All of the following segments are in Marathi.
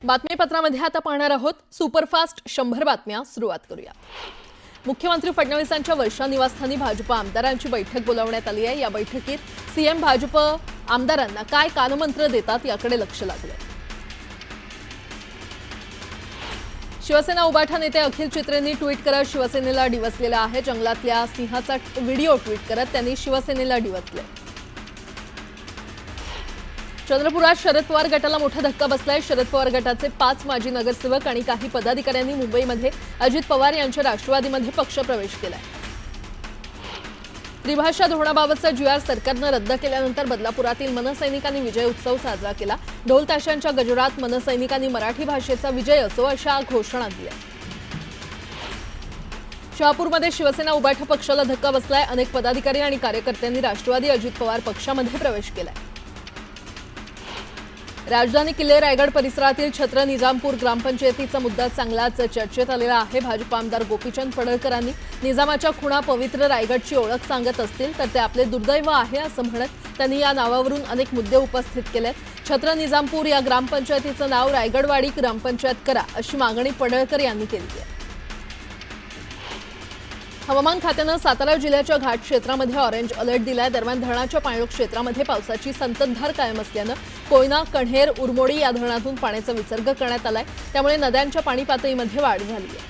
बातमीपत्रामध्ये आता पाहणार आहोत सुपरफास्ट 100 बातम्या सुरुवात करूया। मुख्यमंत्री फडणवीसांच्या वर्षा निवासस्थानी भाजप आमदारांची बैठक बोलावण्यात आली आहे। या बैठकीत सीएम भाजप आमदारांना काय कानमंत्र देतात याकडे लक्ष लागले। शिवसेना उबाठा नेते अखिल चित्रेंनी ट्विट करत शिवसेनेला डिवचलेला आहे। जंगलातल्या सिंहाचा व्हिडिओ ट्विट करत त्यांनी शिवसेनेला डिवचले। चंद्रपुरात शरद पवार गटाला मोठा धक्का बसलाय। शरद पवार गटाचे 5 माजी नगरसेवक आणि काही पदाधिकाऱ्यांनी मुंबईमध्ये अजित पवार यांच्या राष्ट्रवादीमध्ये पक्षप्रवेश केलाय। त्रिभाषा धोरणाबाबतचा जीआर सरकारने रद्द केल्यानंतर बदलापुरातील मनसैनिकांनी विजय उत्सव साजरा केला। ढोल ताशांच्या गजरात मनसैनिकांनी मराठी भाषेचा विजय असो अशा घोषणा दिल्या। शहापूरमध्ये शिवसेना उबाठा पक्षाला धक्का बसलाय। अनेक पदाधिकारी आणि कार्यकर्त्यांनी राष्ट्रवादी अजित पवार पक्षामध्ये प्रवेश केलाय। राजधानी किल्ले रायगड परिसरातील छत्र निजामपूर ग्रामपंचायतीचा मुद्दा चांगलाच चर्चेत आलेला आहे। भाजप आमदार गोपीचंद पडळकरांनी निजामाच्या खुणा पवित्र रायगडची ओळख सांगत असतील तर ते आपले दुर्दैव आहे असं म्हणत त्यांनी या नावावरून अनेक मुद्दे उपस्थित केलेत। छत्र निजामपूर या ग्रामपंचायतीचं नाव रायगडवाडी ग्रामपंचायत करा अशी मागणी पडळकर यांनी केली आहे। हवामान खात्याने सातारा जिल्ह्याच्या घाट क्षेत्रामध्ये ऑरेंज अलर्ट दिलाय। दरम्यान धरणाच्या पाणलोट क्षेत्रामध्ये पावसाची संततधार कायम असल्याने कोयना, कण्हेर, उरमोडी या धरणातून पाण्याचा विसर्ग करण्यात आलाय। त्यामुळे नद्यांच्या पाणी पातळीमध्ये वाढ झाली आहे।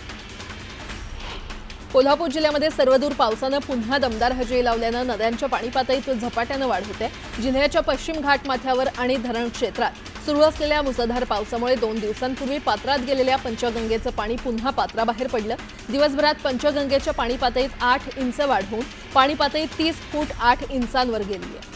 कोल्हापूर जिल्ह्यामध्ये सर्वदूर पावसाने पुन्हा दमदार हजेरी लावल्याने नद्यांच्या पाणी पातळीत झपाट्याने वाढ होते। जिल्ह्याच्या पश्चिम घाट माथ्यावर आणि धरण क्षेत्रात सुरू असलेल्या मुसळधार पावसामुळे 2 दिवसांपूर्वी पात्रात गेलेल्या पंचगंगेचं पाणी पुन्हा पात्राबाहेर पडलं। दिवसभरात पंचगंगेच्या पाणी पातळीत 8 इंच वाढ होऊन पाणी पातळी 30 फूट 8 इंचांवर गेली आहे।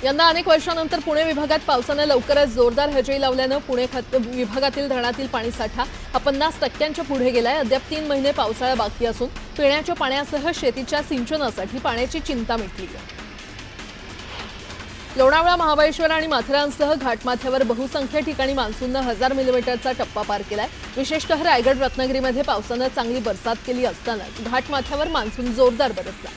यंदा अनेक वर्षांनंतर पुणे विभागात पावसाने लवकरच जोरदार हजेरी लावल्याने पुणे विभागातील धरणातील पाणीसाठा हा 50% पुढे गेलाय। अद्याप 3 महिने पावसाळा बाकी असून पिण्याच्या पाण्यासह शेतीच्या सिंचनासाठी पाण्याची चिंता मिटली आहे। लोणावळा, महाबळेश्वर आणि माथेरानसह घाटमाथ्यावर बहुसंख्य ठिकाणी मान्सूनने 1000 मिलीमीटरचा टप्पा पार केलाय। विशेषतः रायगड, रत्नागिरीमध्ये पावसाने चांगली बरसात केली असतानाच घाटमाथ्यावर मान्सून जोरदार बरसला।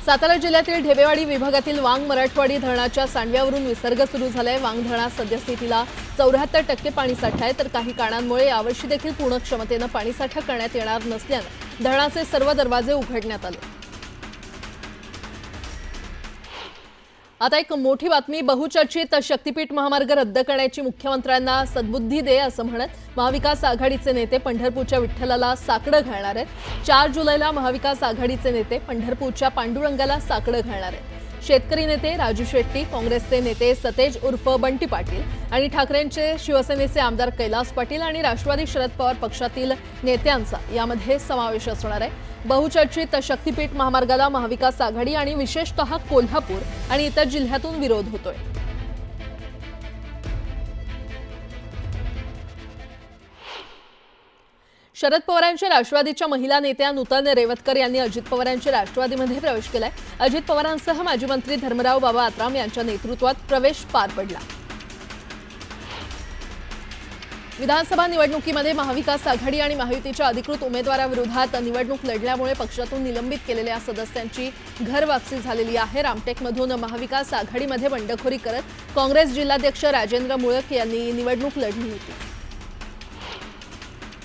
सातारा जिल्ह्यातील ढेबेवाडी विभागातील वांग मराठवाडी धरणाच्या सांडव्यावरून विसर्ग सुरू झालाय। वांग धरणात सद्यस्थितीला 74% पाणीसाठा आहे तर काही कारणांमुळे यावर्षी देखील पूर्ण क्षमतेने पाणीसाठा करण्यात येणार नसल्याने धरणाचे सर्व दरवाजे उघडण्यात आले। आता एक मोठी बातमी। बहुचर्चित शक्तीपीठ महामार्ग रद्द करण्याची मुख्यमंत्र्यांना सद्बुद्धी दे असं म्हणत महाविकास आघाडीचे नेते पंढरपूरच्या विठ्ठलाला साकडं घालणार आहेत। 4 जुलैला महाविकास आघाडीचे नेते पंढरपूरच्या पांडुरंगाला साकडं घालणार आहेत। शेतकरी नेते राजू शेट्टी, काँग्रेसचे नेते सतेज उर्फ बंटी पाटील आणि ठाकरेंचे शिवसेनेचे आमदार कैलास पाटील आणि राष्ट्रवादी शरद पवार पक्षातील नेत्यांचा यामध्ये समावेश असणार आहे। बहुचर्चित शक्तीपीठ महामार्गाला महाविकास आघाडी आणि विशेषतः कोल्हापूर आणि इतर जिल्ह्यातून विरोध होतोय। शरद पवारांच्या राष्ट्रवादीच्या महिला नेत्या नूतन रेवतकर यांनी अजित पवारांच्या राष्ट्रवादीमध्ये प्रवेश केलाय। अजित पवारांसह माजी मंत्री धर्मराव बाबा आत्राम यांच्या नेतृत्वात प्रवेश पार पडला। विधानसभा निवडणुकीमध्ये महाविकास आघाडी आणि महायुतीच्या अधिकृत उमेदवाराविरोधात निवडणूक लढल्यामुळे पक्षातून निलंबित केलेल्या सदस्यांची घरवापसी झालेली आहे। रामटेकमधून महाविकास आघाडीमध्ये बंडखोरी करत काँग्रेस जिल्हाध्यक्ष राजेंद्र मुळक यांनी निवडणूक लढली होती।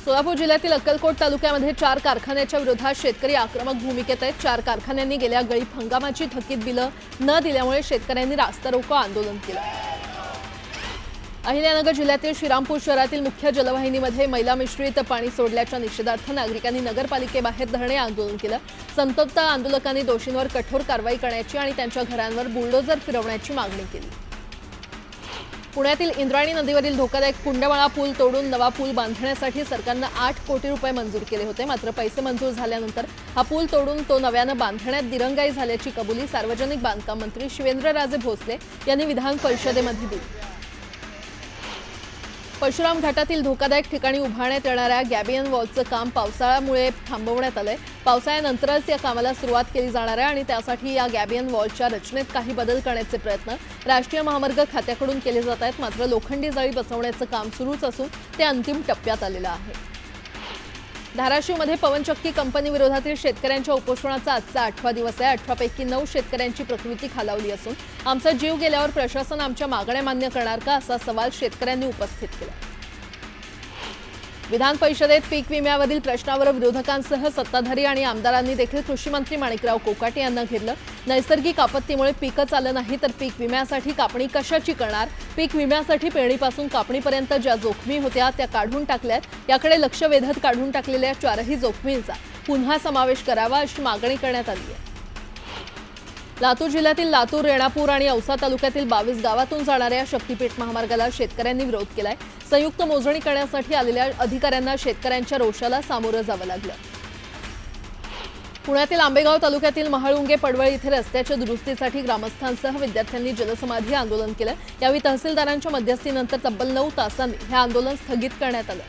सोलापूर जिल्ह्यातील अक्कलकोट तालुक्यामध्ये 4 कारखान्याच्या विरोधात शेतकरी आक्रमक भूमिकेत आहेत। 4 कारखान्यांनी गेल्या गळीत हंगामाची थकीत बिलं न दिल्यामुळे शेतकऱ्यांनी रास्ता रोको आंदोलन केलं। अहिल्यानगर जिल्ह्यातील श्रीरामपूर शहरातील मुख्य जलवाहिनीमध्ये मैला मिश्रित पाणी सोडल्याच्या निषेधार्थ नागरिकांनी नगरपालिकेबाहेर धरणे आंदोलन केलं। संतप्त आंदोलकांनी दोषींवर कठोर कारवाई करण्याची आणि त्यांच्या घरांवर बुलडोजर फिरवण्याची मागणी केली। पुण्यातील इंद्रायणी नदीवरील धोकादायक कुंडमाळा पूल तोडून नवा पूल बांधण्यासाठी सरकारने 8 कोटी रुपये मंजूर केले होते। मात्र पैसे मंजूर झाल्यानंतर हा पूल तोडून तो नव्याने बांधण्यात दिरंगाई झाल्याची कबुली सार्वजनिक बांधकाम मंत्री शिवेंद्रराजे भोसले यांनी विधान परिषदेमध्ये दिली। परशुराम घाटातील धोकादायक ठिकाणी उभारण्यात येणाऱ्या गॅबियन वॉलचं काम पावसाळ्यामुळे थांबवण्यात आलंय। पावसाळ्यानंतरच या कामाला सुरुवात केली जाणार आहे आणि त्यासाठी या गॅबियन वॉलच्या रचनेत काही बदल करण्याचे प्रयत्न राष्ट्रीय महामार्ग खात्याकडून केले जात आहेत। मात्र लोखंडी जाळी बसवण्याचं काम सुरूच असून ते अंतिम टप्प्यात आलेलं आहे। धाराशिवमध्ये पवनचक्की कंपनी विरोधातील शेतकऱ्यांच्या उपोषणाचा आजचा 8वा दिवस आहे. 18 पैकी 9 शेतकऱ्यांची प्रकृती खालावली असून आमचा जीव गेल्यावर प्रशासन आमच्या मागण्या मान्य करणार का असा सवाल शेतकऱ्यांनी उपस्थित केला. विधान परिषदेत पीक विम्यावरील प्रश्नावर विरोधकांसह सत्ताधारी आणि आमदारांनी देखील कृषी मंत्री माणिकराव कोकाटे यांना घेरलं. नैसर्गिक आपत्तीमुळे पीकच आलं नाही तर पीक विम्यासाठी कापणी कशाची करणार? पीक विम्यासाठी पेरणीपासून कापणीपर्यंत ज्या जोखमी होत्या त्या काढून टाकल्यात. याकडे लक्ष वेधत काढून टाकलेल्या 4ही जोखमींचा पुन्हा समावेश करावा अशी मागणी करण्यात आली आहे. लातूर जिल्ह्यातील लातूर, रेणापूर आणि औसा तालुक्यातील 22 गावातून जाणाऱ्या शक्तीपीठ महामार्गाला शेतकऱ्यांनी विरोध केलाय. संयुक्त मोजणी करण्यासाठी आलेल्या अधिकाऱ्यांना शेतकऱ्यांच्या रोषाला सामोरं जावं लागलं. पुण्यातील आंबेगाव तालुक्यातील महाळुंगे पडवळ इथे रस्त्याच्या दुरुस्तीसाठी ग्रामस्थांसह विद्यार्थ्यांनी जलसमाधी आंदोलन केलं. यावेळी तहसीलदारांच्या मध्यस्थीनंतर तब्बल 9 तासांनी हे आंदोलन स्थगित करण्यात आलं.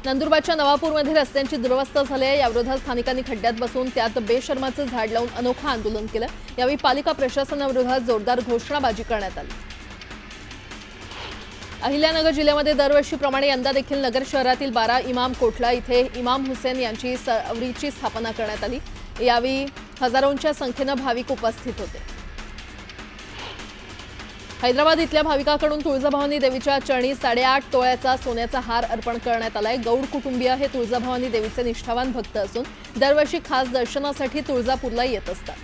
नंदुरबारच्या नवापूरमध्ये रस्त्यांची दुरवस्था झाली आहे. याविरोधात स्थानिकांनी खड्ड्यात बसून त्यात बेशर्माचं झाड लावून अनोखं आंदोलन केलं. यावेळी पालिका प्रशासनाविरोधात जोरदार घोषणाबाजी करण्यात आली. अहिल्यानगर जिल्ह्यामध्ये दरवर्षीप्रमाणे यंदा देखील नगर शहरातील 12 इमाम कोटला इथे इमाम हुसेन यांची सवरीची स्थापना करण्यात आली. यावेळी हजारोंच्या संख्येनं भाविक उपस्थित होते. हैदराबाद इथल्या भाविकाकडून तुळजाभवानी देवीच्या चरणी 8.5 तोळ्याचा सोन्याचा हार अर्पण करण्यात आलाय. गौड कुटुंबीय हे तुळजाभवानी देवीचे निष्ठावान भक्त असून दरवर्षी खास दर्शनासाठी तुळजापूरला येत असतात.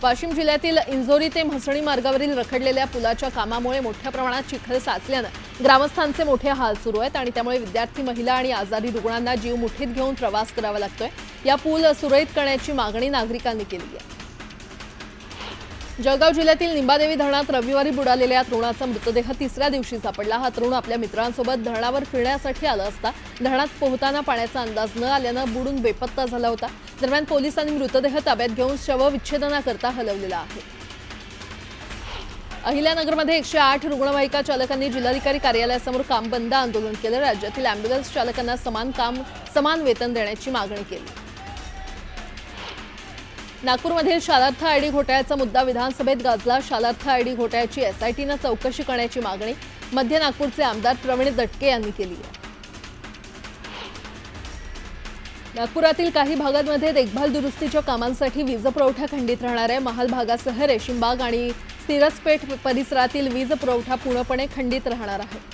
वाशिम जिल्ह्यातील इंझोरी ते म्हसणी मार्गावरील रखडलेल्या पुलाच्या कामामुळे मोठ्या प्रमाणात चिखल साचल्यानं ग्रामस्थांचे मोठे हाल सुरू आहेत आणि त्यामुळे विद्यार्थी, महिला आणि आजारी रुग्णांना जीव मुठीत घेऊन प्रवास करावा लागतोय. या पूल सुरळीत करण्याची मागणी नागरिकांनी केली आहे. जळगाव जिल्ह्यातील निंबादेवी धरणात रविवारी बुडालेल्या तरुणाचा मृतदेह 3ऱ्या दिवशी सापडला. हा तरुण आपल्या मित्रांसोबत धरणावर फिरण्यासाठी आला असता धरणात पोहताना पाण्याचा अंदाज न आल्यानं बुडून बेपत्ता झाला होता. दरम्यान पोलिसांनी मृतदेह ताब्यात घेऊन शवविच्छेदनाकरता हलवलेला आहे. अहिल्यानगरमध्ये 108 रुग्णवाहिका चालकांनी जिल्हाधिकारी कार्यालयासमोर काम बंद आंदोलन केलं. राज्यातील अँब्युलन्स चालकांना समान वेतन देण्याची मागणी केली. नागपूरमधील शालार्थ आयडी घोटाळ्याचा मुद्दा विधानसभेत गाजला. शालार्थ आयडी घोटाळ्याची एसआयटीनं चौकशी करण्याची मागणी मध्य नागपूरचे आमदार प्रवीण दटके यांनी केली आहे. नागपुरातील काही भागांमध्ये देखभाल दुरुस्तीच्या कामांसाठी वीज पुरवठा खंडित राहणार आहे. महाल भागासह रेशीमबाग आणि सिरसपेठ परिसरातील वीज पुरवठा पूर्णपणे खंडित राहणार आहे.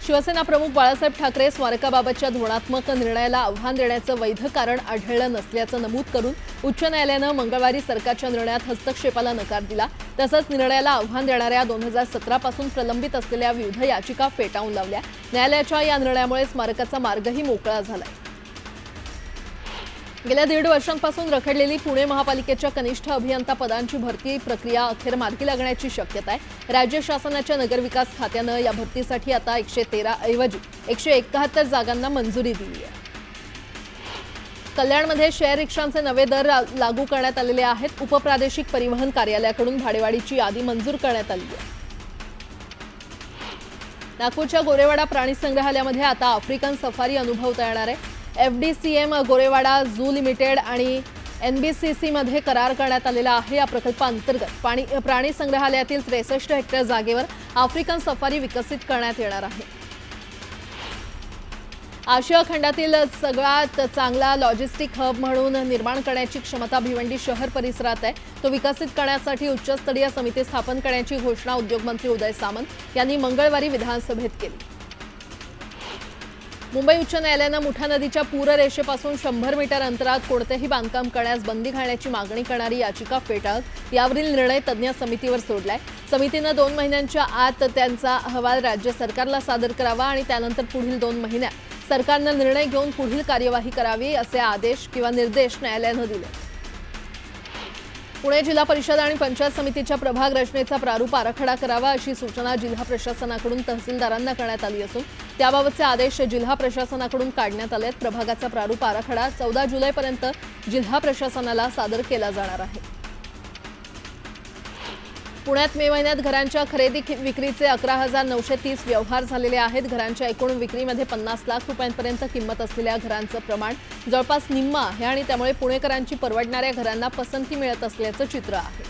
शिवसेना प्रमुख बाळासाहेब ठाकरे स्मारकाबाबतच्या धोरणात्मक निर्णयाला आव्हान देण्याचं वैध कारण आढळलं नसल्याचं नमूद करून उच्च न्यायालयानं मंगळवारी सरकारच्या निर्णयात हस्तक्षेपाला नकार दिला. तसंच निर्णयाला आव्हान देणाऱ्या 2017 पासून प्रलंबित असलेल्या विविध याचिका फेटाळून लावल्या. न्यायालयाच्या या निर्णयामुळे स्मारकाचा मार्गही मोकळा झालाय. गेल्या 1.5 वर्षांपासून रखडलेली पुणे महापालिकेच्या कनिष्ठ अभियंता पदांची भरती प्रक्रिया अखेर मार्गी लागण्याची शक्यता आहे. राज्य शासनाच्या नगरविकास खात्यानं या भरतीसाठी आता 113 ऐवजी 171 जागांना मंजुरी दिली आहे. कल्याणमध्ये शेअर रिक्षांचे नवे दर लागू करण्यात आलेले आहेत. उपप्रादेशिक परिवहन कार्यालयाकडून भाडेवाढीची यादी मंजूर करण्यात आली आहे. नागपूरच्या गोरेवाडा प्राणी संग्रहालयामध्ये आता आफ्रिकन सफारी अनुभवता येणार आहे. FDCM गोरेवाडा झू लिमिटेड आणि NBCC मध्ये करार करण्यात आलेला आहे. या प्रकल्पांतर्गत प्राणी संग्रहालयातील 63 हेक्टर जागेवर आफ्रिकन सफारी विकसित करण्यात येणार आहे. आशिया खंडातील सगळ्यात चांगला लॉजिस्टिक हब म्हणून निर्माण करण्याची क्षमता भिवंडी शहर परिसरात आहे. तो विकसित करण्यासाठी उच्चस्तरीय समिती स्थापन करण्याची घोषणा उद्योगमंत्री उदय सामंत यांनी मंगळवारी विधानसभेत केली. मुंबई उच्च न्यायालयानं मुठा नदीच्या पूररेषेपासून 100 मीटर अंतरात कोणतेही बांधकाम करण्यास बंदी घालण्याची मागणी करणारी याचिका फेटाळत यावरील निर्णय तज्ज्ञ समितीवर सोडलाय. समितीनं 2 महिन्यांच्या आत त्यांचा अहवाल राज्य सरकारला सादर करावा आणि त्यानंतर पुढील 2 महिन्यात सरकारनं निर्णय घेऊन पुढील कार्यवाही करावी असे आदेश किंवा निर्देश न्यायालयानं दिले. पुणे जिल्हा परिषद आणि पंचायत समितीच्या प्रभाग रचनेचा प्रारूप आराखडा करावा अशी सूचना जिल्हा प्रशासनाकडून तहसीलदारांना करण्यात आली असून त्याबाबतचे आदेश जिल्हा प्रशासनाकडून काढण्यात आले आहेत. प्रभागाचा प्रारूप आराखडा 14 जुलैपर्यंत जिल्हा प्रशासनाला सादर केला जाणार आहे. पुण्यात मे महिन्यात घरांच्या खरेदी विक्रीचे 11,930 व्यवहार झालेले आहेत. घरांच्या एकूण विक्रीमध्ये 50 लाख रुपयांपर्यंत किंमत असलेल्या घरांचं प्रमाण जवळपास निम्म आहे आणि त्यामुळे पुणेकरांची परवडणाऱ्या घरांना पसंती मिळत असल्याचं चित्र आहे.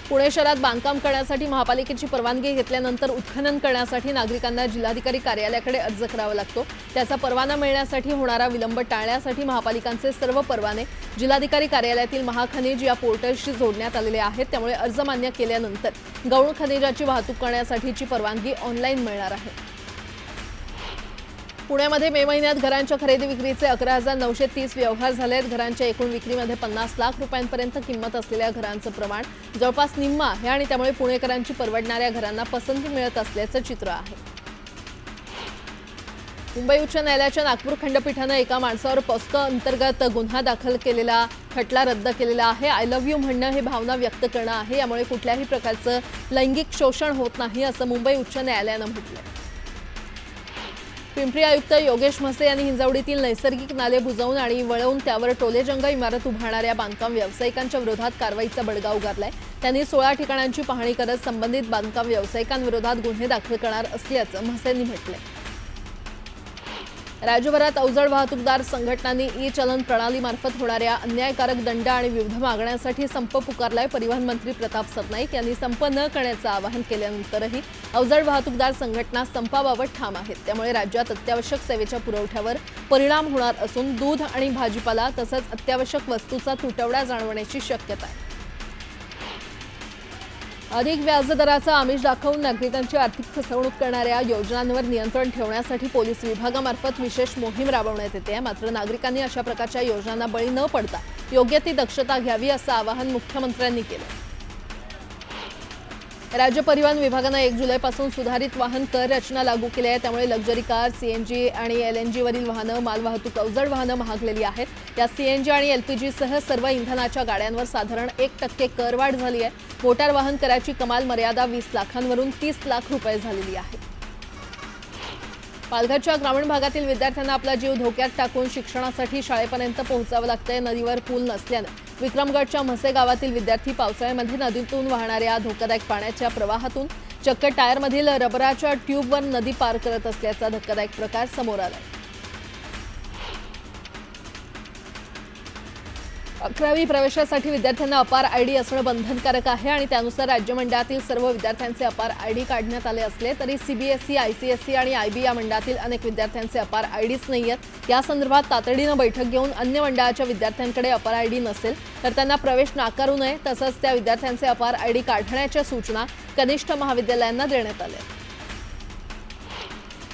पुणे शहरात बांधकाम करण्यासाठी महापालिकेची परवानगी घेतल्यानंतर उत्खनन करण्यासाठी नागरिकांना जिल्हाधिकारी कार्यालयाकडे अर्ज करावा लागतो। त्याचा परवाना मिळण्यासाठी होणारा विलंब टाळण्यासाठी महापालिकांचे सर्व परवाने जिल्हाधिकारी कार्यालयातील महाखनिज या पोर्टलशी जोडण्यात आलेले आहेत। त्यामुळे अर्ज मान्य केल्यानंतर गौण खनिजाची वाहतूक करण्यासाठीची परवानगी ऑनलाईन मिळणार आहे। पुण्यामध्ये मे महिन्यात घरांच्या खरेदी विक्रीचे 11,930 व्यवहार झाले आहेत। घरांच्या एकूण विक्रीमध्ये 50 लाख रुपयांपर्यंत किंमत असलेल्या घरांचं प्रमाण जवळपास निम्मा आहे आणि त्यामुळे पुणेकरांची परवडणाऱ्या घरांना पसंती मिळत असल्याचं चित्र आहे। मुंबई उच्च न्यायालयाच्या नागपूर खंडपीठानं एका माणसावर पॉस्को अंतर्गत गुन्हा दाखल केलेला खटला रद्द केलेला आहे। आय लव्ह यू म्हणणं हे भावना व्यक्त करणं आहे, यामुळे कुठल्याही प्रकारचं लैंगिक शोषण होत नाही असं मुंबई उच्च न्यायालयानं म्हटलंय। पिंपरी आयुक्त योगेश म्हसे यांनी हिंजवडीतील नैसर्गिक नाले बुजवून आणि वळवून त्यावर टोलेजंग इमारत उभारणाऱ्या बांधकाम व्यावसायिकांच्या विरोधात कारवाईचा बडगा उगारलाय। त्यांनी 16 ठिकाणांची पाहणी करत संबंधित बांधकाम व्यावसायिकांविरोधात गुन्हे दाखल करणार असल्याचं म्हसेंनी म्हटलंय। राज्यभरात अवजड वाहतूकदार संघटनांनी ई चलन प्रणालीमार्फत होणाऱ्या अन्यायकारक दंड आणि विविध मागण्यांसाठी संप पुकारलाय। परिवहन मंत्री प्रताप सरनाईक यांनी संप न करण्याचं आवाहन केल्यानंतरही अवजड वाहतूकदार संघटना संपाबाबत ठाम आहेत। त्यामुळे राज्यात अत्यावश्यक सेवेच्या पुरवठ्यावर परिणाम होणार असून दूध आणि भाजीपाला तसंच अत्यावश्यक वस्तूचा तुटवडा जाणवण्याची शक्यता आहे। अधिक व्याजदराचा आमिष दाखवून नागरिकांची आर्थिक फसवणूक करणाऱ्या योजनांवर नियंत्रण ठेवण्यासाठी पोलीस विभागामार्फत विशेष मोहीम राबवण्यात येते। मात्र नागरिकांनी अशा प्रकारच्या योजनांना बळी न पडता योग्य ती दक्षता घ्यावी असं आवाहन मुख्यमंत्र्यांनी केलं। राज्य परिवहन विभागानं 1 जुलैपासून सुधारित वाहन कर रचना लागू केली आहे। त्यामुळे लक्झरी कार, सीएनजी आणि एलएनजी वरील वाहनं, मालवाहतूक अवजड वाहनं महागलेली आहेत। या सीएनजी आणि एलपीजी सह सर्व इंधनाच्या गाड्यांवर साधारण 1% करवाढ झाली आहे। मोटार वाहन कराची कमाल मर्यादा 20 लाखांवरून 30 लाख रुपये झालेली आहे। पालघरच्या ग्रामीण भागातील विद्यार्थ्यांना आपला जीव धोक्यात टाकून शिक्षणासाठी शाळेपर्यंत पोहोचावं लागतंय। नदीवर पूल नसल्यानं विक्रमगडच्या म्हसे गावातील विद्यार्थी पावसाळ्यामध्ये नदीतून वाहणाऱ्या धोकादायक पाण्याच्या प्रवाहातून चक्क टायरमधील रबराच्या ट्यूबवर नदी पार करत असल्याचा धक्कादायक प्रकार समोर आलाय। 11वी प्रवेशासाठी विद्यार्थ्यांना अपार आयडी असणं बंधनकारक आहे आणि त्यानुसार राज्य मंडळातील सर्व विद्यार्थ्यांचे अपार आयडी काढण्यात आले असले तरी सीबीएसई, आयसीएसई आणि आयबी या मंडळातील अनेक विद्यार्थ्यांचे अपार आयडीच नाहीयेत। या संदर्भात तातडीनं बैठक घेऊन अन्य मंडळाच्या विद्यार्थ्यांकडे अपार आयडी नसेल तर त्यांना प्रवेश नाकारू नये, तसंच त्या विद्यार्थ्यांचे अपार आयडी काढण्याच्या सूचना कनिष्ठ महाविद्यालयांना देण्यात आल्या।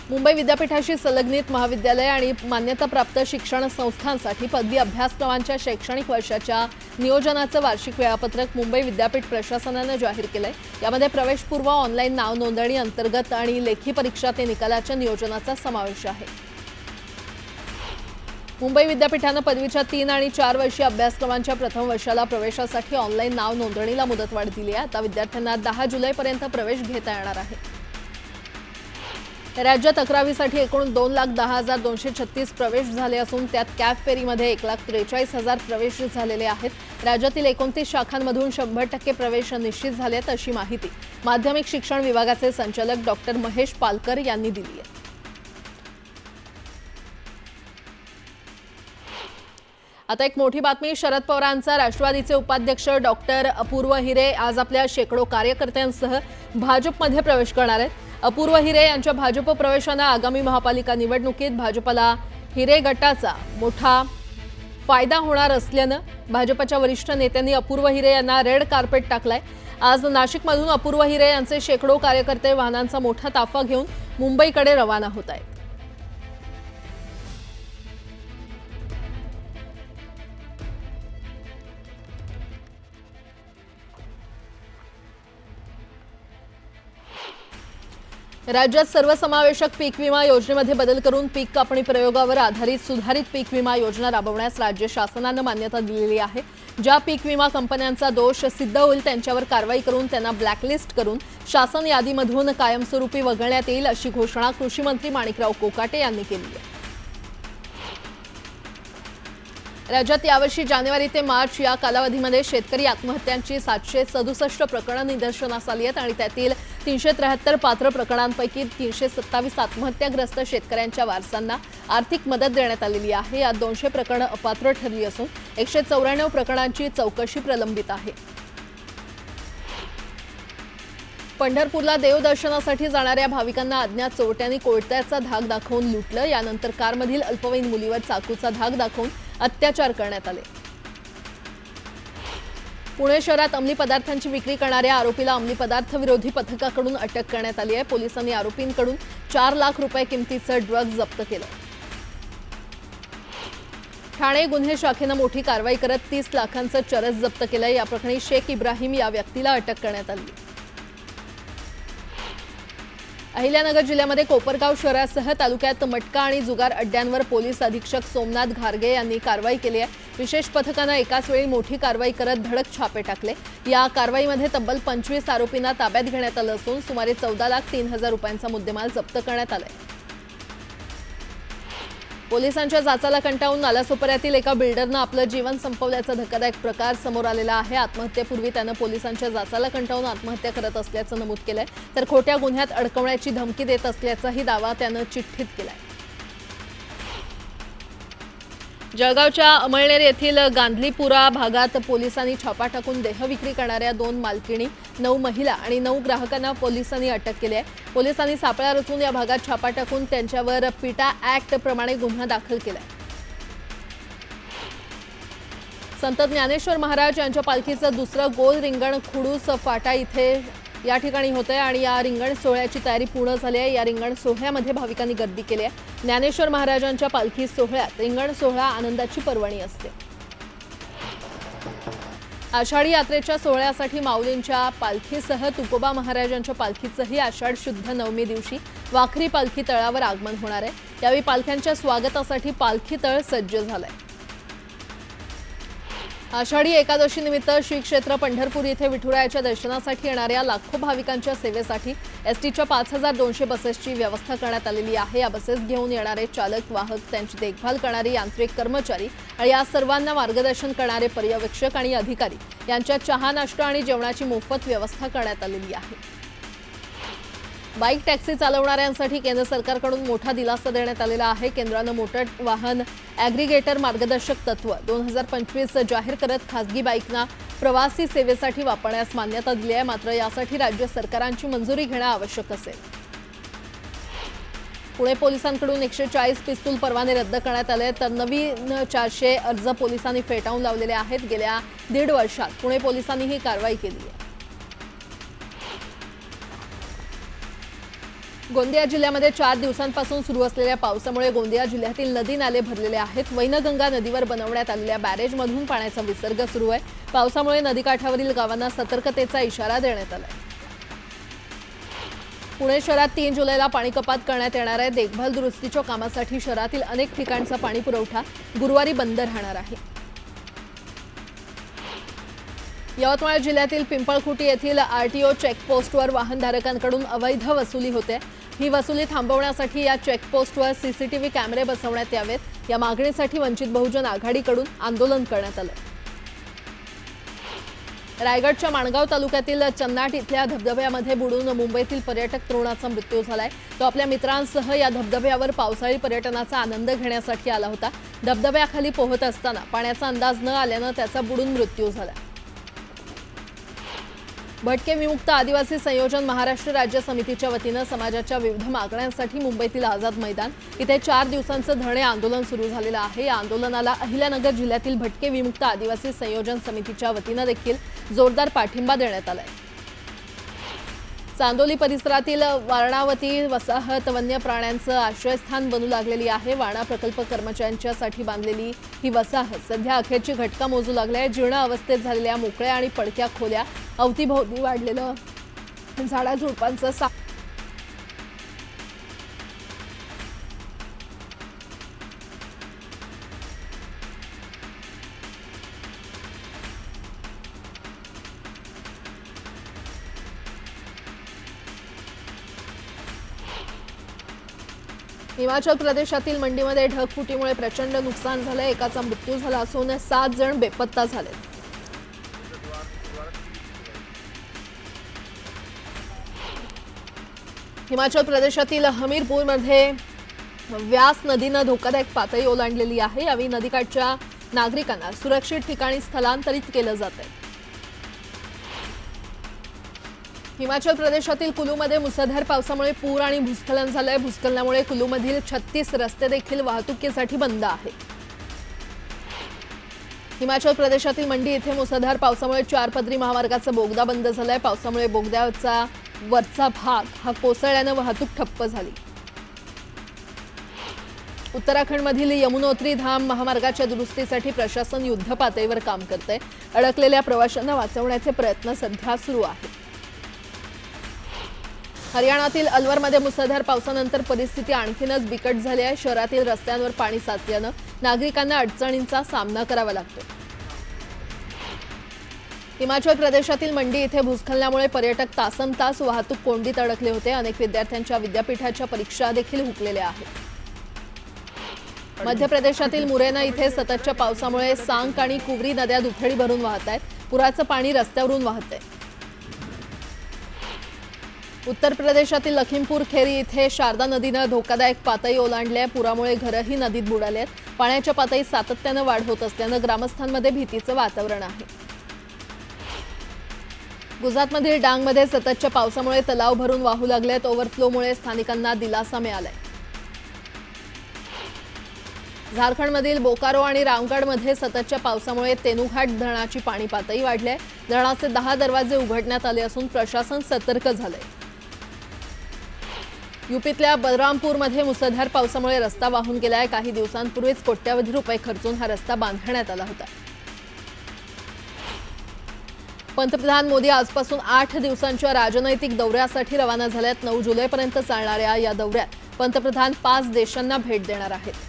मुंबई विद्यापीठाशी संलग्नित महाविद्यालय आणि मान्यताप्राप्त शिक्षण संस्थांसाठी पदवी अभ्यासक्रमांच्या शैक्षणिक वर्षाच्या नियोजनाचं वार्षिक वेळापत्रक मुंबई विद्यापीठ प्रशासनानं जाहीर केलंय। यामध्ये प्रवेशपूर्व ऑनलाईन नाव नोंदणी, अंतर्गत आणि लेखी परीक्षा ते निकालाच्या नियोजनाचा समावेश आहे। मुंबई विद्यापीठानं पदवीच्या 3 आणि 4 वर्षीय अभ्यासक्रमांच्या प्रथम वर्षाला प्रवेशासाठी ऑनलाईन नाव नोंदणीला मुदतवाढ दिली आहे। आता विद्यार्थ्यांना 10 जुलैपर्यंत प्रवेश घेता येणार आहे। राज्यात 11वीसाठी एकूण 2,10,236 प्रवेश झाले असून त्यात कॅप फेरीमध्ये 1,43,000 प्रवेश झालेले आहेत। राज्यातील 29 शाखांमधून 100% प्रवेश निश्चित झालेत अशी माहिती माध्यमिक शिक्षण विभागाचे संचालक डॉक्टर महेश पालकर यांनी दिली आहे। आता एक मोठी बातमी, शरद पवारांचा राष्ट्रवादीचे उपाध्यक्ष डॉक्टर अपूर्व हिरे आज आपल्या शेकडो कार्यकर्त्यांसह भाजपमध्ये प्रवेश करणार आहेत। अपूर्व हिरे यांच्या भाजप प्रवेशानं आगामी महापालिका निवडणुकीत भाजपला हिरे गटाचा मोठा फायदा होणार असल्यानं भाजपच्या वरिष्ठ नेत्यांनी अपूर्व हिरे यांना रेड कार्पेट टाकलाय। आज नाशिकमधून अपूर्व हिरे यांचे शेकडो कार्यकर्ते वाहनांचा मोठा ताफा घेऊन मुंबईकडे रवाना होत आहेत। राज्यात सर्वसमावेशक पीक विमा योजनेमध्ये बदल करून पीक कापणी प्रयोगावर आधारित सुधारित पीक विमा योजना राबवण्यास राज्य शासनानं मान्यता दिलेली आहे। ज्या पीक विमा कंपन्यांचा दोष सिद्ध होईल त्यांच्यावर कारवाई करून त्यांना ब्लॅकलिस्ट करून शासन यादीमधून कायमस्वरूपी वगळण्यात येईल अशी घोषणा कृषी मंत्री माणिकराव कोकाटे यांनी केली आहे। राज्यात यावर्षी जानेवारी ते मार्च या कालावधीमध्ये शेतकरी आत्महत्यांची 767 प्रकरणं निदर्शनास आली आहेत आणि त्यातील 373 पात्र प्रकरणांपैकी 327 आत्महत्याग्रस्त शेतकऱ्यांच्या वारसांना आर्थिक मदत देण्यात आलेली आहे। यात 200 प्रकरणं अपात्र ठरली असून 194 प्रकरणांची चौकशी प्रलंबित आहे। पंढरपूरला देवदर्शनासाठी जाणाऱ्या भाविकांना अज्ञात चोरट्यांनी कोयत्याचा धाक दाखवून लुटलं। यानंतर कारमधील अल्पवयीन मुलीवर चाकूचा धाक दाखवून अत्याचार करण्यात आले। पुणे शहरात अंमली पदार्थांची विक्री करणाऱ्या आरोपीला अंमली पदार्थ विरोधी पथकाकडून अटक करण्यात आली आहे। पोलिसांनी आरोपींकडून 4 लाख रुपये किमतीचं ड्रग्ज जप्त केलं। ठाणे गुन्हे शाखेनं मोठी कारवाई करत 30 लाखांचं चरस जप्त केलं। या प्रकरणी शेख इब्राहिम या व्यक्तीला अटक करण्यात आली। अहिल्यानगर जिल्ह्यामध्ये कोपरगाव शहरासह तालुक्यात मटका आणि जुगार अड्ड्यांवर पोलीस अधीक्षक सोमनाथ घारगे यांनी कारवाई केली आहे। विशेष पथकानं एकाच वेळी मोठी कारवाई करत धडक छापे टाकले। या कारवाईमध्ये तब्बल 25 आरोपींना ताब्यात घेण्यात आलं असून सुमारे 14,03,000 रुपयांचा मुद्देमाल जप्त करण्यात आलाय। पोलिसांच्या जाचाला कंटाळून नालासोपाऱ्यातील एका बिल्डरनं आपलं जीवन संपवल्याचा धक्कादायक प्रकार समोर आलेला आहे। आत्महत्येपूर्वी त्यानं पोलिसांच्या जाचाला कंटाळून आत्महत्या करत असल्याचं नमूद केलंय, तर खोट्या गुन्ह्यात अडकवण्याची धमकी देत असल्याचाही दावा त्यानं चिठ्ठीत केलाय। जळगावच्या अमळनेर येथील गांधलीपुरा भागात पोलिसांनी छापा टाकून देहविक्री करणाऱ्या 2 मालकिणी, 9 महिला आणि 9 ग्राहकांना पोलिसांनी अटक केली आहे। पोलिसांनी सापळा रचून या भागात छापा टाकून त्यांच्यावर पिटा ऍक्ट प्रमाणे गुन्हा दाखल केलाय। संत ज्ञानेश्वर महाराज यांच्या पालखीचं दुसरं गोल रिंगण खुडूस फाटा इथे या ठिकाणी होतंय आणि या रिंगण सोहळ्याची तयारी पूर्ण झाली आहे। या रिंगण सोहळ्यामध्ये भाविकांनी गर्दी केली आहे। ज्ञानेश्वर महाराजांच्या पालखी सोहळ्यात रिंगण सोहळा आनंदाची पर्वणी असते। आषाढी यात्रेच्या सोहळ्यासाठी माऊलींच्या पालखीसह तुकोबा महाराजांच्या पालखीचंही आषाढ शुद्ध नवमी दिवशी वाखरी पालखी तळावर आगमन होणार आहे। यावेळी पालख्यांच्या स्वागतासाठी पालखी तळ सज्ज झालंय। आषाढी एकादशी निमित्त श्री क्षेत्र पंढरपूर येथे विठुरायाच्या दर्शनासाठी येणाऱ्या लाखो भाविकांच्या सेवेसाठी एसटीच्या 5200 बसेसची व्यवस्था करण्यात आलेली आहे। या बसेस घेऊन येणारे चालक, वाहक, त्यांची देखभाल करणारे यांत्रिक कर्मचारी आणि या सर्वांना मार्गदर्शन करणारे पर्यवेक्षक आणि अधिकारी यांच्या चहा, नाश्ता आणि जेवणाची मोफत व्यवस्था करण्यात आलेली आहे। बाईक टॅक्सी चालवणाऱ्यांसाठी केंद्र सरकारकडून मोठा दिलासा देण्यात आलेला आहे। केंद्रानं मोटर वाहन ॲग्रिगेटर मार्गदर्शक तत्व 2025 जाहीर करत खासगी बाईकना प्रवासी सेवेसाठी वापरण्यास मान्यता दिली आहे। मात्र यासाठी राज्य सरकारांची मंजुरी घेणं आवश्यक असेल। पुणे पोलिसांकडून 140 पिस्तूल परवाने रद्द करण्यात आले, तर नवीन 400 अर्ज पोलिसांनी फेटाळून लावलेले आहेत। गेल्या 1.5 वर्षात पुणे पोलिसांनी ही कारवाई केली आहे। गोंदिया जिल्ह्यामध्ये 4 दिवसांपासून सुरू असलेल्या पावसामुळे गोंदिया जिल्ह्यातील नदी नाले भरलेले आहेत। वैनगंगा नदीवर बनवण्यात आलेल्या बॅरेजमधून पाण्याचा विसर्ग सुरू आहे। पावसामुळे नदीकाठावरील गावांना सतर्कतेचा इशारा देण्यात आलाय। पुणे शहरात 3 जुलैला पाणी कपात करण्यात येणार आहे। देखभाल दुरुस्तीच्या कामासाठी शहरातील अनेक ठिकाणचा पाणी पुरवठा गुरुवारी बंद राहणार आहे। यवतमाळ जिल्ह्यातील पिंपळखुटी येथील आरटीओ चेकपोस्टवर वाहनधारकांकडून अवैध वसुली होते। ही वसुली थांबवण्यासाठी या चेकपोस्टवर सीसीटीव्ही कॅमेरे बसवण्यात यावेत। या मागणीसाठी वंचित बहुजन आघाडीकडून आंदोलन करण्यात आलं। रायगडच्या माणगाव तालुक्यातील चन्नाट इथल्या धबधब्यामध्ये बुडून मुंबईतील पर्यटक तरुणाचा मृत्यू झालाय। तो आपल्या मित्रांसह या धबधब्यावर पावसाळी पर्यटनाचा आनंद घेण्यासाठी आला होता। धबधब्याखाली पोहत असताना पाण्याचा अंदाज न आल्यानं त्याचा बुडून मृत्यू झाला। भटके विमुक्त आदिवासी संयोजन महाराष्ट्र राज्य समितीच्या वतीनं समाजाच्या विविध मागण्यांसाठी मुंबईतील आझाद मैदान इथे 4 दिवसांचं धरणे आंदोलन सुरू झालेलं आहे। या आंदोलनाला अहिल्यानगर जिल्ह्यातील भटके विमुक्त आदिवासी संयोजन समितीच्या वतीनं देखील जोरदार पाठिंबा देण्यात आलाय। चांदोली परिसरातील वारणावती वसाहत वन्य प्राण्यांचं आश्रयस्थान बनू लागलेली आहे। वारणा प्रकल्प कर्मचाऱ्यांच्यासाठी बांधलेली ही वसाहत सध्या अखेरची घटका मोजू लागली आहे। जीर्ण अवस्थेत झालेल्या मोकळ्या आणि पडक्या खोल्या, अवतीभोवती वाढलेलं झाडाझुडपांचं हिमाचल प्रदेशातील मंडीमध्ये ढगफुटीमुळे प्रचंड नुकसान झालं। एकाचा मृत्यू झाला असून 7 जण बेपत्ता झाले। हिमाचल प्रदेशातील हमीरपूरमध्ये व्यास नदीनं धोकादायक पातळी ओलांडलेली आहे। यावेळी नदीकाठच्या नागरिकांना सुरक्षित ठिकाणी स्थलांतरित केलं जातंय। हिमाचल प्रदेशातील कुलूमध्ये मुसळधार पावसामुळे पूर आणि भूस्खलन झालंय। भूस्खलनामुळे कुलूमधील 36 रस्ते देखील वाहतुकीसाठी बंद आहेत। हिमाचल प्रदेशातील मंडी इथे मुसळधार पावसामुळे 4 पदरी महामार्गाचा बोगदा बंद झालाय। पावसामुळे बोगद्याचा वरचा भाग हा कोसळल्याने वाहतूक ठप्प झाली। उत्तराखंडमधील यमुनोत्री धाम महामार्गाच्या दुरुस्तीसाठी प्रशासन युद्धपातळीवर काम करतंय। अडकलेल्या प्रवाशांना वाचवण्याचे प्रयत्न सध्या सुरू आहेत। हरियाणातील अलवरमध्ये मुसळधार पावसानंतर परिस्थिती आणखीनच बिकट झाली आहे। शहरातील रस्त्यांवर पाणी साचल्यानं नागरिकांना अडचणींचा सामना करावा लागतो। हिमाचल प्रदेशातील मंडी इथे भूस्खलनामुळे पर्यटक तासनतास वाहतूक कोंडीत अडकले होते। अनेक विद्यार्थ्यांच्या विद्यापीठाच्या परीक्षा देखील हुकलेल्या आहेत। मध्य प्रदेशातील मुरैना इथे सततच्या पावसामुळे सांक आणि कुवरी नद्या दुथडी भरून वाहत आहेत। पुराचं पाणी रस्त्यावरून वाहतंय। उत्तर प्रदेशातील लखीमपूर खेरी इथे शारदा नदीनं धोकादायक पातळी ओलांडली आहे। पुरामुळे घरही नदीत बुडाले आहेत। पाण्याच्या पातळीत सातत्यानं वाढ होत असल्यानं ग्रामस्थांमध्ये भीतीचं वातावरण आहे। गुजरातमधील डांगमध्ये सततच्या पावसामुळे तलाव भरून वाहू लागलेत। ओव्हरफ्लोमुळे स्थानिकांना दिलासा मिळालाय। झारखंडमधील बोकारो आणि रामगढमध्ये सततच्या पावसामुळे तेनुघाट धरणाची पाणी पातळी वाढली आहे। धरणाचे 10 दरवाजे उघडण्यात आले असून प्रशासन सतर्क झालंय। यूपीतल्या बलरामपूरमध्ये मुसळधार पावसामुळे रस्ता वाहून गेलाय। काही दिवसांपूर्वीच कोट्यावधी रुपये खर्चून हा रस्ता बांधण्यात आला होता। पंतप्रधान मोदी आजपासून 8 दिवसांच्या राजनैतिक दौऱ्यासाठी रवाना झाल्यात। 9 जुलैपर्यंत चालणाऱ्या या दौऱ्यात पंतप्रधान 5 देशांना भेट देणार आहेत।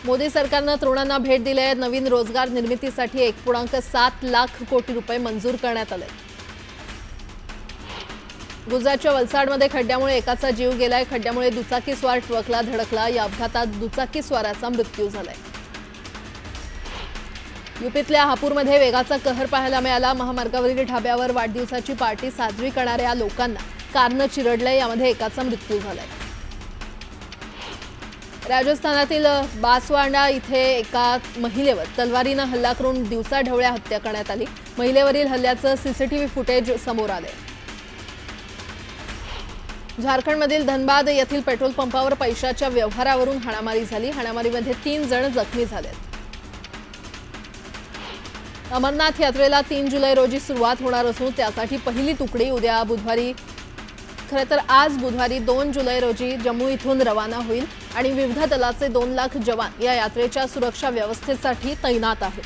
मोदी सरकारनं तरुणांना भेट दिली आहे। नवीन रोजगार निर्मितीसाठी 1.7 लाख कोटी रुपये मंजूर करण्यात आले। गुजरातच्या वलसाडमध्ये खड्ड्यामुळे एकाचा जीव गेलाय। खड्ड्यामुळे दुचाकीस्वार ट्रकला धडकला। या अपघातात दुचाकीस्वाराचा मृत्यू झालाय। यूपीतल्या हापूरमध्ये वेगाचा कहर पाहायला मिळाला। महामार्गावरील ढाब्यावर वाढदिवसाची पार्टी साजरी करणाऱ्या लोकांना कारनं चिरडलंय। यामध्ये एकाचा मृत्यू झालाय। राजस्थानातील बासवाडा इथे एका महिलेवर तलवारीनं हल्ला करून दिवसाढवळ्या हत्या करण्यात आली। महिलेवरील हल्ल्याचं सीसीटीव्ही फुटेज समोर आले। झारखंडमधील धनबाद येथील पेट्रोल पंपावर पैशाच्या व्यवहारावरून हाणामारी झाली। हाणामारीमध्ये 3 जण जखमी झालेत। अमरनाथ यात्रेला 3 जुलै रोजी सुरुवात होणार असून त्यासाठी पहिली तुकडी उद्या बुधवारी आज बुधवारी 2 जुलै रोजी जम्मू इथून रवाना होईल आणि विविध दलाचे 2 लाख जवान या यात्रेच्या सुरक्षा व्यवस्थेसाठी तैनात आहेत।